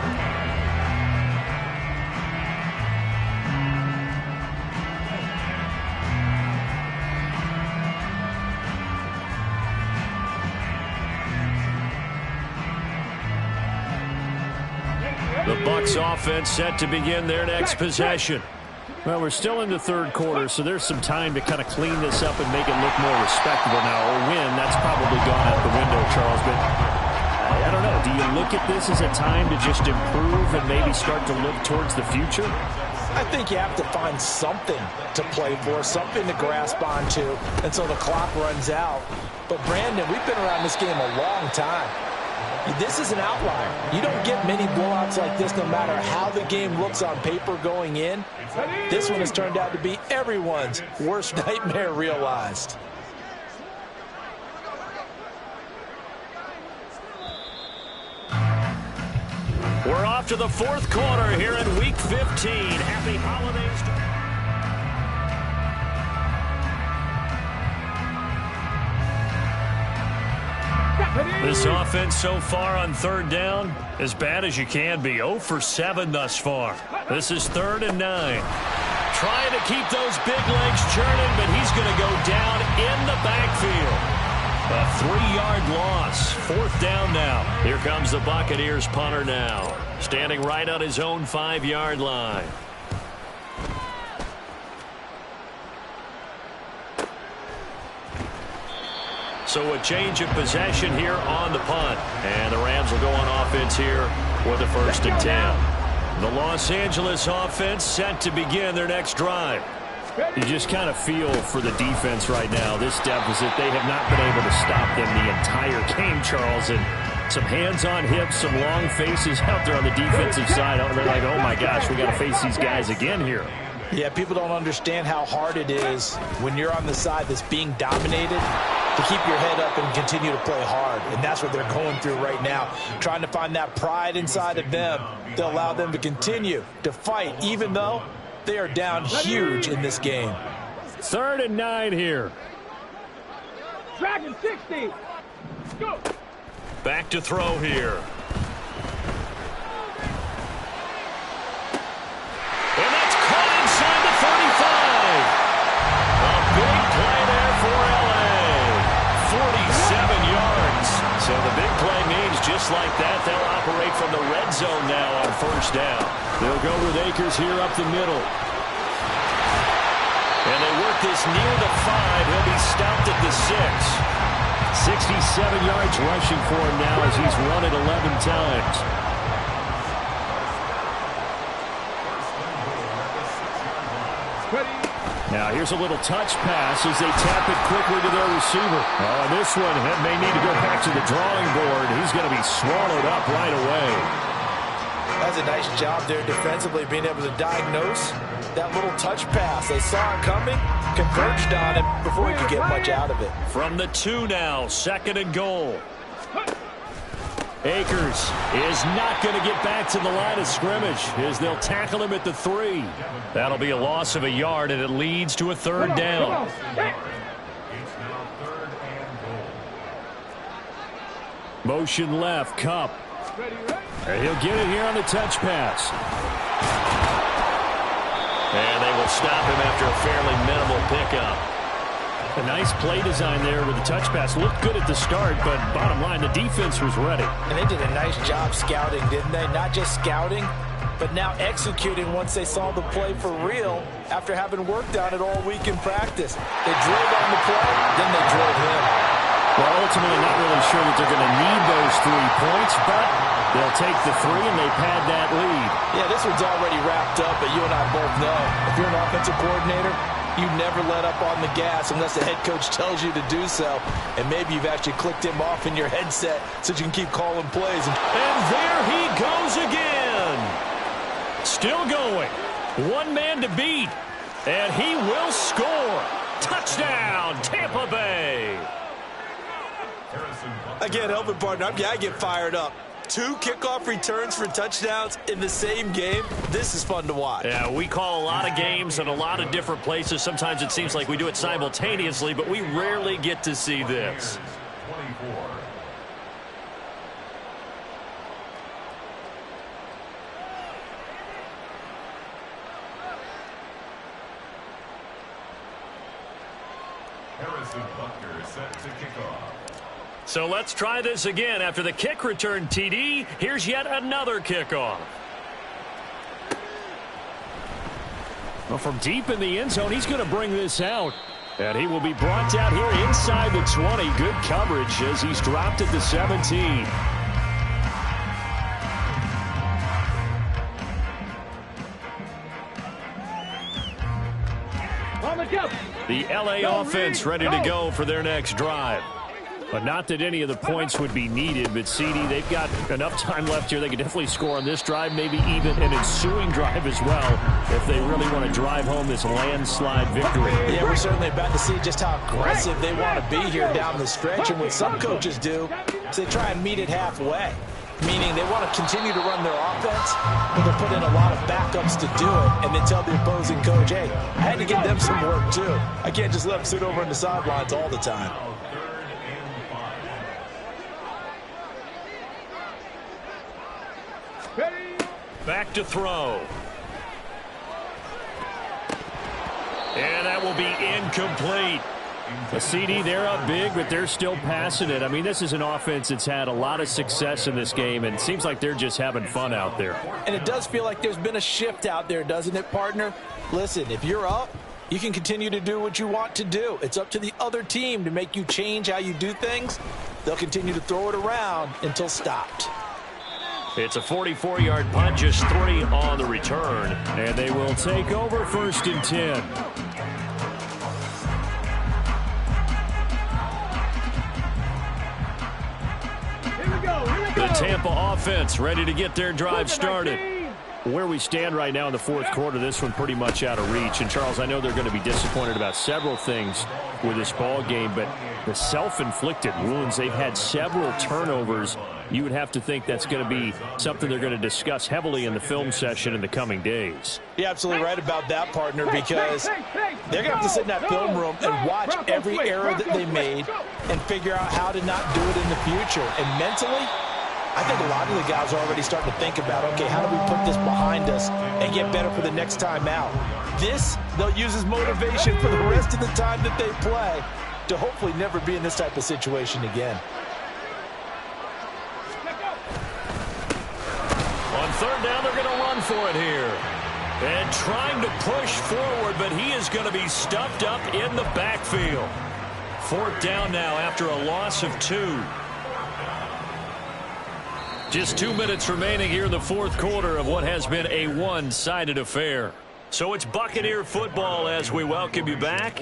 Speaker 1: The Bucs offense set to begin their next possession.
Speaker 4: Well, we're still in the 3rd quarter, so there's some time to kind of clean this up and make it look more respectable now. A win, that's probably gone out the window, Charles. But I don't know. Do you look at this as a time to just improve and maybe start to look towards the future?
Speaker 5: I think you have to find something to play for, something to grasp onto until the clock runs out. But, Brandon, we've been around this game a long time. This is an outlier. You don't get many blowouts like this no matter how the game looks on paper going in. This one has turned out to be everyone's worst nightmare realized.
Speaker 1: We're off to the 4th quarter here in Week 15. Happy holidays to... This offense so far on 3rd down, as bad as you can be. 0 for 7 thus far. This is 3rd and 9. Trying to keep those big legs churning, but he's going to go down in the backfield. A 3-yard loss. 4th down now. Here comes the Buccaneers punter now. Standing right on his own 5-yard line. So a change of possession here on the punt. And the Rams will go on offense here with a 1st and 10. The Los Angeles offense set to begin their next drive.
Speaker 4: You just kind of feel for the defense right now. This deficit, they have not been able to stop them the entire game, Charles. And some hands on hips, some long faces out there on the defensive side. They're like, oh, my gosh, we got to face these guys again here.
Speaker 2: Yeah, people don't understand how hard it is when you're on the side that's being dominated to keep your head up and continue to play hard. And that's what they're going through right now, trying to find that pride inside of them to allow them to continue to fight, even though they are down huge in this game.
Speaker 4: 3rd and 9 here.
Speaker 3: Dragon 60. Go.
Speaker 1: Back to throw here. And that's caught inside the 35. A big play there for L.A. 47 yards. So the big play means just like that, they'll operate from the red zone now on 1st down.
Speaker 4: They'll go with Akers here up the middle.
Speaker 1: And they work this near the 5. He'll be stopped at the 6.
Speaker 4: 67 yards rushing for him now as he's run it 11 times. Now here's a little touch pass as they tap it quickly to their receiver. Oh, and this one may need to go back to the drawing board. He's going to be swallowed up right away.
Speaker 2: That's a nice job there defensively, being able to diagnose that little touch pass. They saw it coming, converged on it before he could get much out of it.
Speaker 1: From the 2 now, 2nd and goal.
Speaker 4: Akers is not going to get back to the line of scrimmage as they'll tackle him at the 3.
Speaker 1: That'll be a loss of a yard, and it leads to a 3rd down.
Speaker 4: Motion left, Kupp. And he'll get it here on the touch pass.
Speaker 1: And they will stop him after a fairly minimal pickup.
Speaker 4: A nice play design there with the touch pass. Looked good at the start, but bottom line, the defense was ready.
Speaker 2: And they did a nice job scouting, didn't they? Not just scouting, but now executing once they saw the play for real after having worked on it all week in practice. They drilled on the play, then they drilled him.
Speaker 4: Well, ultimately not really sure that they're going to need those 3 points, but they'll take the 3 and they pad that lead.
Speaker 2: Yeah, this one's already wrapped up, but you and I both know if you're an offensive coordinator, you never let up on the gas unless the head coach tells you to do so. And maybe you've actually clicked him off in your headset so you can keep calling plays.
Speaker 1: And there he goes again. Still going. 1 man to beat. And he will score. Touchdown, Tampa Bay.
Speaker 2: Again, helping partner, I get fired up. 2 kickoff returns for touchdowns in the same game. This is fun to watch.
Speaker 1: Yeah, we call a lot of games in a lot of different places. Sometimes it seems like we do it simultaneously, but we rarely get to see this.
Speaker 6: Harrison Butker set to kick off.
Speaker 1: So let's try this again. After the kick return TD, here's yet another kickoff.
Speaker 4: Well, from deep in the end zone, he's going to bring this out. And he will be brought down here inside the 20. Good coverage as he's dropped at the 17.
Speaker 1: The LA offense ready to go for their next drive.
Speaker 4: But not that any of the points would be needed, but CD, they've got enough time left here. They could definitely score on this drive, maybe even an ensuing drive as well, if they really want to drive home this landslide victory.
Speaker 2: Yeah, we're certainly about to see just how aggressive they want to be here down the stretch. And what some coaches do is they try and meet it halfway, meaning they want to continue to run their offense, but they'll put in a lot of backups to do it, and then tell the opposing coach, hey, I had to give them some work too. I can't just let them sit over on the sidelines all the time.
Speaker 1: Back to throw. And that will be incomplete.
Speaker 4: A CD, they're up big, but they're still passing it. I mean, this is an offense that's had a lot of success in this game, and it seems like they're just having fun out there.
Speaker 2: And it does feel like there's been a shift out there, doesn't it, partner? Listen, if you're up,
Speaker 5: You can continue to do what you want to do. It's up to the other team to make you change how you do things. They'll continue to throw it around until stopped.
Speaker 1: It's a 44-yard punt, just 3 on the return.
Speaker 4: And they will take over 1st and 10.
Speaker 1: The Tampa offense ready to get their drive started.
Speaker 4: Where we stand right now in the 4th quarter, this one pretty much out of reach. And, Charles, I know they're going to be disappointed about several things with this ball game, but the self-inflicted wounds, they've had several turnovers. You would have to think that's going to be something they're going to discuss heavily in the film session in the coming days.
Speaker 2: You're absolutely right about that, partner, because they're going to have to sit in that film room and watch every error that they made and figure out how to not do it in the future. And mentally, I think a lot of the guys are already starting to think about, okay, how do we put this behind us and get better for the next time out? This, they'll use as motivation for the rest of the time that they play to hopefully never be in this type of situation again.
Speaker 1: On 3rd down, they're going to run for it here. And trying to push forward, but he is going to be stuffed up in the backfield. 4th down now after a loss of 2. Just 2 minutes remaining here in the 4th quarter of what has been a one-sided affair. So it's Buccaneer football as we welcome you back.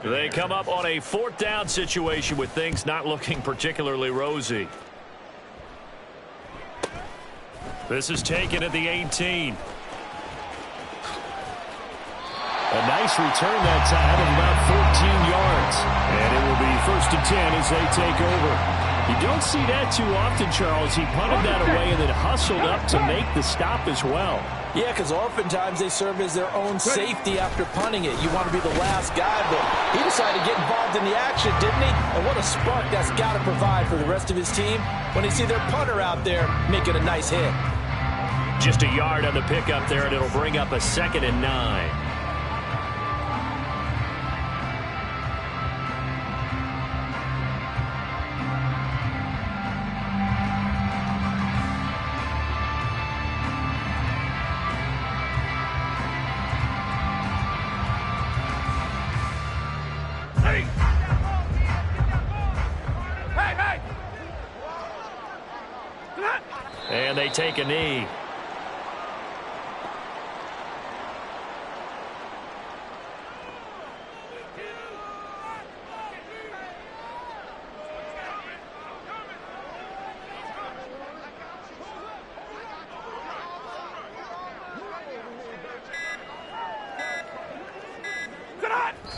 Speaker 1: They come up on a 4th down situation with things not looking particularly rosy. This is taken at the 18.
Speaker 4: A nice return that time of about 14 yards. And it will be 1st and 10 as they take over. You don't see that too often, Charles. He punted that away and then hustled up to make the stop as well.
Speaker 5: Yeah, because oftentimes they serve as their own safety after punting it. You want to be the last guy, but he decided to get involved in the action, didn't he? And what a spark that's got to provide for the rest of his team when they see their punter out there making a nice hit.
Speaker 1: Just a yard on the pickup there, and it'll bring up a 2nd and 9. And they take a knee.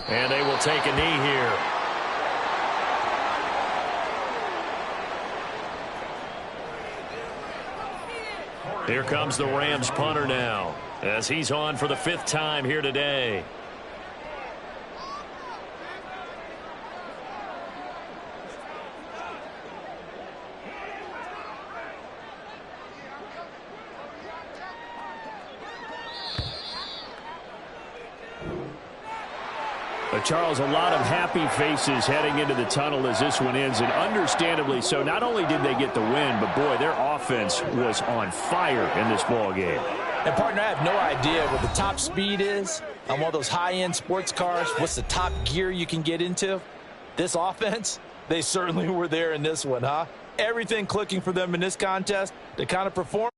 Speaker 1: And they will take a knee here. Here comes the Rams punter now, as he's on for the 5th time here today.
Speaker 4: Charles, a lot of happy faces heading into the tunnel as this one ends, and understandably so. Not only did they get the win, but, boy, their offense was on fire in this ball game.
Speaker 5: And, partner, I have no idea what the top speed is on one of those high-end sports cars. What's the top gear you can get into? This offense, they certainly were there in this one, huh? Everything clicking for them in this contest to kind of perform.